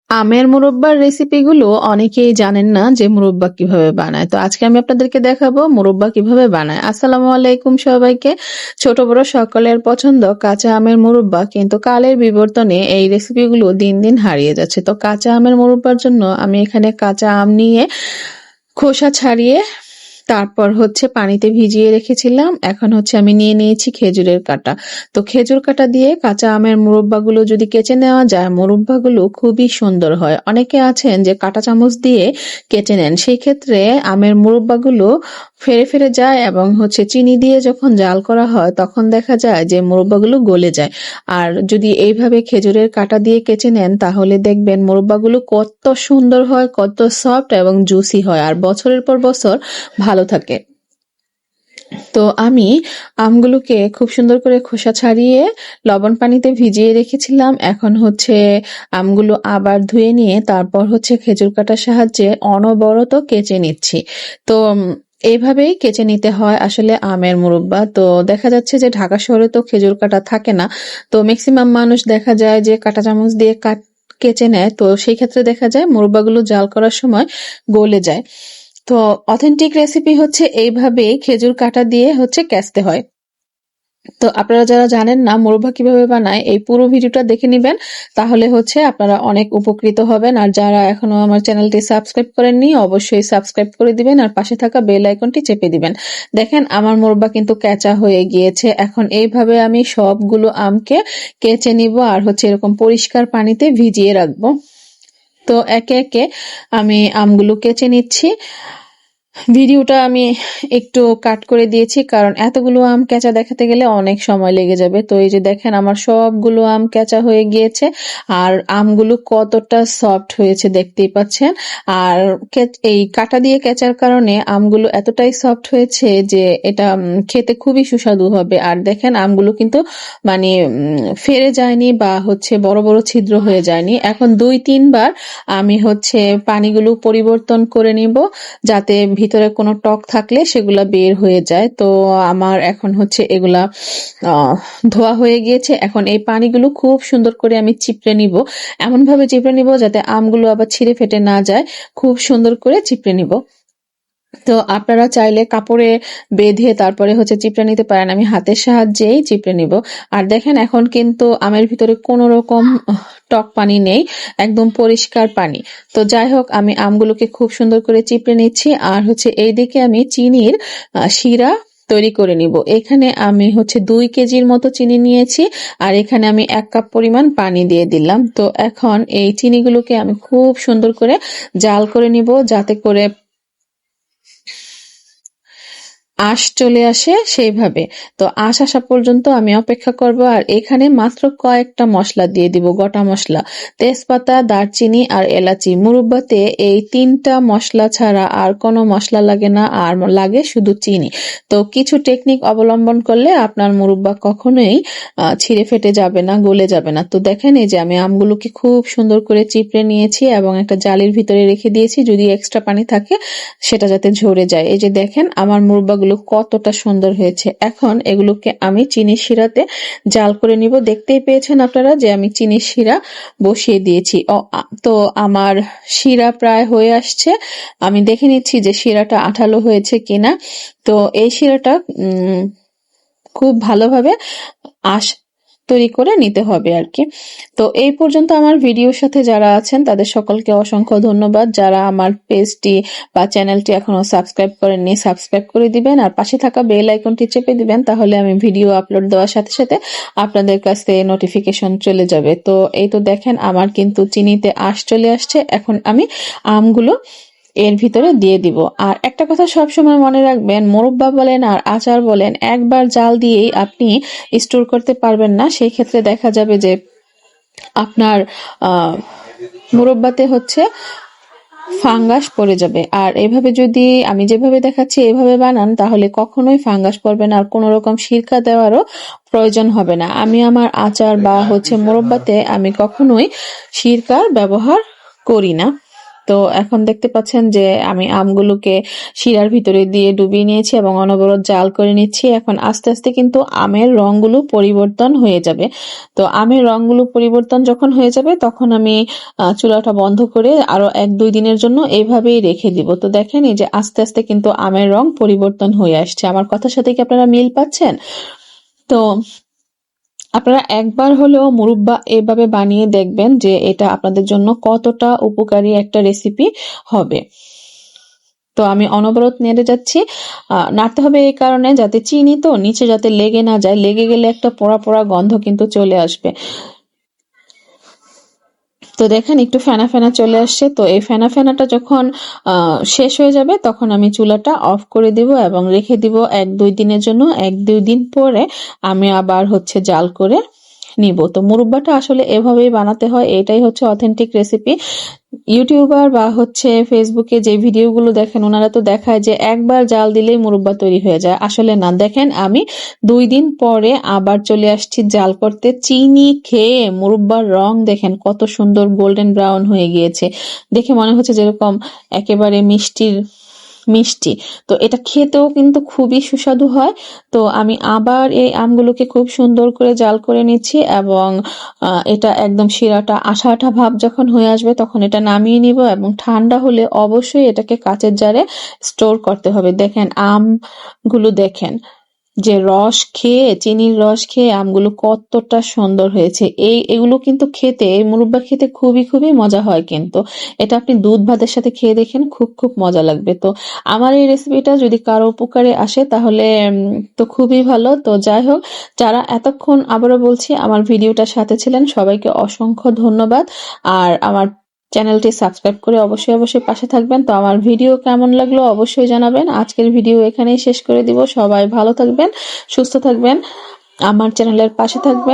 আমের মুরব্বার রেসিপিগুলো অনেকেই জানেন না যে মুরব্বা কিভাবে বানায়। তো আজকে আমি আপনাদেরকে দেখাবো মুরব্বা কিভাবে বানায়। আসসালামু আলাইকুম সবাইকে। ছোট বড় সকলের পছন্দ কাঁচা আমের মুরব্বা, কিন্তু কালের বিবর্তনে এই রেসিপিগুলো দিন দিন হারিয়ে যাচ্ছে। তো কাঁচা আমের মুরব্বার জন্য আমি এখানে কাঁচা আম নিয়ে খোসা ছাড়িয়ে তারপর পানিতে ভিজিয়ে রেখেছিলাম। এখন আমি নিয়ে নিয়েছি খেজুরের কাঁটা। তো খেজুর কাঁটা দিয়ে কাঁচা আমের মুরব্বাগুলো যদি কেচে নেওয়া যায়, মুরব্বাগুলো খুবই সুন্দর হয়। অনেকে আছেন যে কাঁটা চামচ দিয়ে কেটে নেন, সেই ক্ষেত্রে আমের মুরব্বাগুলো ফেরে ফেরে যায় এবং চিনি দিয়ে যখন জাল করা হয় তখন দেখা যায় যে মুরব্বাগুলো গলে যায়। আর যদি এইভাবে খেজুরের কাঁটা দিয়ে কেচে নেন তাহলে দেখবেন মুরব্বাগুলো কত সুন্দর হয়, কত সফট এবং জুসি হয়, আর বছরের পর বছর ভালো থাকে। তো আমি আমগুলোকে খুব সুন্দর করে খোসা ছাড়িয়ে লবণ পানিতে ভিজিয়ে রেখেছিলাম। এখন আমগুলো আবার ধুয়ে নিয়ে তারপর খেজুর কাঁটার সাহায্যে অনবরত কেচে নিচ্ছি। তো এইভাবেই কেচে নিতে হয় আসলে আমের মুরব্বা। তো দেখা যাচ্ছে যে ঢাকা শহরে তো খেজুর কাঁটা থাকে না, তো ম্যাক্সিমাম মানুষ দেখা যায় যে কাঁটা চামচ দিয়ে কেচে নেয়। তো সেই ক্ষেত্রে দেখা যায় মুরব্বাগুলো জাল করার সময় গলে যায়। তো অথেন্টিক রেসিপি এইভাবে খেজুর কাঁটা দিয়ে কেচতে হয়। তো আপনারা যারা জানেন না মুরব্বা কিভাবে বানায়, এই পুরো ভিডিওটা দেখে নিবেন, তাহলে আপনারা অনেক উপকৃত হবেন। আর যারা এখনো আমার চ্যানেলটি সাবস্ক্রাইব করেননি অবশ্যই সাবস্ক্রাইব করে দিবেন আর পাশে থাকা বেল আইকনটি চেপে দিবেন। দেখেন আমার মুরব্বা কিন্তু কেঁচা হয়ে গিয়েছে। এখন এইভাবে আমি সবগুলো আমকে কেচে নিব আর এরকম পরিষ্কার পানিতে ভিজিয়ে রাখবো। তো একে একে আমি আমগুলো কেচে নিচ্ছি। ভিডিওটা আমি একটু কাট করে দিয়েছি, কারণ এতগুলো আম কেঁচা দেখাতে গেলে অনেক সময় লেগে যাবে। তো এই যে দেখেন আমার সবগুলো আম কেঁচা হয়ে গিয়েছে, আর আমগুলো কতটা সফট হয়েছে দেখতেই পাচ্ছেন। আর এই কাঁটা দিয়ে কেচার কারণে আমগুলো এতটাই সফট হয়েছে যে এটা খেতে খুবই সুস্বাদু হবে। আর দেখেন আমগুলো কিন্তু ফেরে যায়নি বা বড় বড় ছিদ্র হয়ে যায়নি। এখন 2-3 বার আমি পানিগুলো পরিবর্তন করে নিব, যাতে ভিতরে কোনো টক থাকলে সেগুলা বের হয়ে যায়। তো আমার এখন এগুলা ধোয়া হয়ে গিয়েছে। এখন এই পানিগুলো খুব সুন্দর করে আমি চিপড়ে নিব, এমন ভাবে চিপড়ে নিব যাতে আমগুলো আবার ছিঁড়ে ফেটে না যায়। খুব সুন্দর করে চিপড়ে নিব। তো আপনারা চাইলে কাপড়ে বেঁধে তারপরে চিপড়ে নিতে পারেন, আমি হাতের সাহায্যেই চিপড়ে নিব। আর দেখেন এখন কিন্তু আমের ভিতরে কোনো রকম টক পানি নেই, একদম পরিষ্কার পানি। তো যাই হোক আমি আমগুলোকে খুব সুন্দর করে চিপড়ে নিচ্ছি। আর এইদিকে আমি চিনির শিরা তৈরি করে নিব। এখানে আমি 2 কেজির মতো চিনি নিয়েছি, আর এখানে আমি 1 কাপ পরিমাণ পানি দিয়ে দিলাম। তো এখন এই চিনিগুলোকে আমি খুব সুন্দর করে জাল করে নিব, যাতে করে আঁশ চলে আসে সেইভাবে। তো আঁশ আসা পর্যন্ত আমি অপেক্ষা করব। আর এখানে মাত্র কয়েকটা মশলা দিয়ে দিব, গোটা মশলা, তেজপাতা, দারচিনি আর এলাচি। মুরব্বাতে এই 3টা মশলা ছাড়া আর কোনো মশলা লাগে না, আর লাগে শুধু চিনি। তো কিছু টেকনিক অবলম্বন করলে আপনার মুরব্বা কখনোই ছিঁড়ে ফেটে যাবে না, গলে যাবে না। তো দেখেন এই যে আমি আমগুলোকে খুব সুন্দর করে চিপড়ে নিয়েছি এবং একটা জালির ভিতরে রেখে দিয়েছি, যদি এক্সট্রা পানি থাকে সেটা যাতে ঝরে যায়। এই যে দেখেন আমার মুরব্বাগুলো কতটা সুন্দর হয়েছে। এখন এগুলোকে আমি চিনির শিরাতে জাল করে নিব। দেখতেই পেয়েছেন আপনারা যে আমি চিনির শিরা বসিয়ে দিয়েছি। তো আমার শিরা প্রায় হয়ে আসছে, আমি দেখে নিচ্ছি যে শিরাটা আঠালো হয়েছে কিনা। তো এই শিরাটা খুব ভালোভাবে তৈরি করে নিতে হবে আর কি। তো এই পর্যন্ত আমার ভিডিওর সাথে যারা আছেন তাদের সকলকে অসংখ্য ধন্যবাদ। যারা আমার পেজটি বা চ্যানেলটি এখনো সাবস্ক্রাইব করেননি সাবস্ক্রাইব করে দিবেন, আর পাশে থাকা বেল আইকনটি চেপে দিবেন, তাহলে আমি ভিডিও আপলোড দেওয়ার সাথে সাথে আপনাদের কাছে নোটিফিকেশন চলে যাবে। তো এই তো দেখেন আমার কিন্তু চিনিতে আঁশ চলে আসছে। এখন আমি আমগুলো এর ভিতরে দিয়ে দিব। আর একটা কথা সবসময় মনে রাখবেন, মোরব্বা বলেন আর আচার বলেন, একবার জাল দিয়েই আপনি স্টোর করতে পারবেন না। সেই ক্ষেত্রে দেখা যাবে যে আপনার মুরব্বাতে ফাঙ্গাস পড়ে যাবে। আর এভাবে যদি আমি যেভাবে দেখাচ্ছি এভাবে বানান তাহলে কখনোই ফাঙ্গাস পড়বে না, আর কোনো রকম সিরকা দেওয়ারও প্রয়োজন হবে না। আমি আমার আচার বা মুরব্বাতে আমি কখনোই সিরকার ব্যবহার করি না। তো এখন দেখতে পাচ্ছেন যে আমি আমগুলোকে শিরার ভিতরে দিয়ে ডুবিয়ে নিয়েছি এবং অনবরত জাল করে নিচ্ছি। এখন আস্তে আস্তে কিন্তু আমের রংগুলো পরিবর্তন হয়ে যাবে। তো আমের রংগুলো পরিবর্তন যখন হয়ে যাবে তখন আমি চুলাটা বন্ধ করে আরো 1-2 দিনের জন্য এইভাবেই রেখে দিব। তো দেখেন এই যে আস্তে আস্তে কিন্তু আমের রং পরিবর্তন হয়ে আসছে। আমার কথার সাথে কি আপনারা মিল পাচ্ছেন? তো আপনারা একবার হলেও মুরব্বা এভাবে বানিয়ে দেখবেন যে এটা আপনাদের জন্য কতটা উপকারী একটা রেসিপি হবে। তো আমি অনবরত নেড়ে যাচ্ছি। নাড়তে হবে এই কারণে যাতে চিনি তো নিচে যাতে লেগে না যায়, লেগে গেলে একটা পোড়া পোড়া গন্ধ কিন্তু চলে আসবে। তো দেখেন একটু ফেনা ফেনা চলে আসছে। তো এই ফেনা ফেনাটা যখন শেষ হয়ে যাবে তখন আমি চুলাটা অফ করে দিব এবং রেখে দিব 1-2 দিনের জন্য। 1-2 দিন পরে আমি আবার হচ্ছে জাল করে নিব। তো মুরব্বাটা আসলে এভাবেই বানাতে হয়, এটাই হচ্ছে অথেন্টিক রেসিপি। ইউটিউবার বা হচ্ছে ফেসবুকে যে ভিডিওগুলো দেখেন ওনারা তো দেখায় যে একবার জাল দিলেই মুরব্বা তৈরি হয়ে যায়। আসলে না, দেখেন আমি 2 দিন পরে আবার চলে আসছি জাল করতে। চিনি খেয়ে মুরব্বার রং দেখেন কত সুন্দর গোল্ডেন ব্রাউন হয়ে গিয়েছে। দেখে মনে হচ্ছে যেরকম একেবারে মিষ্টি। তো এটা খেতেও কিন্তু খুবই সুস্বাদু হয়। তো আমি আবার এই আমগুলোকে খুব সুন্দর করে জাল করে নিচ্ছি এবং এটা একদম শিরাটা আঠা আঠা ভাব যখন হয়ে আসবে তখন এটা নামিয়ে নিব এবং ঠান্ডা হলে অবশ্যই এটাকে কাচের জারে স্টোর করতে হবে। দেখেন আমগুলো দেখেন যে চিনির রস খেয়ে আমগুলো কতটা সুন্দর হয়েছে। এগুলো কিন্তু খেতে, এই মুরব্বা খেতে খুবই খুবই মজা হয় কিন্তু। এটা আপনি দুধ ভাতের সাথে খেয়ে দেখেন, খুব খুব মজা লাগবে। তো আমার এই রেসিপিটা যদি কারো উপকারে আসে তাহলে তো খুবই ভালো। তো যাই হোক, যারা এতক্ষণ আবারও বলছি আমার ভিডিওটার সাথে ছিলেন সবাইকে অসংখ্য ধন্যবাদ। আর আমার চ্যানেলটি সাবস্ক্রাইব করে অবশ্যই অবশ্যই পাশে থাকবেন। তো আমার ভিডিও কেমন লাগলো অবশ্যই জানাবেন। আজকের ভিডিও এখানেই শেষ করে দিব। সবাই ভালো থাকবেন, সুস্থ থাকবেন, আমার চ্যানেলের পাশে থাকবেন।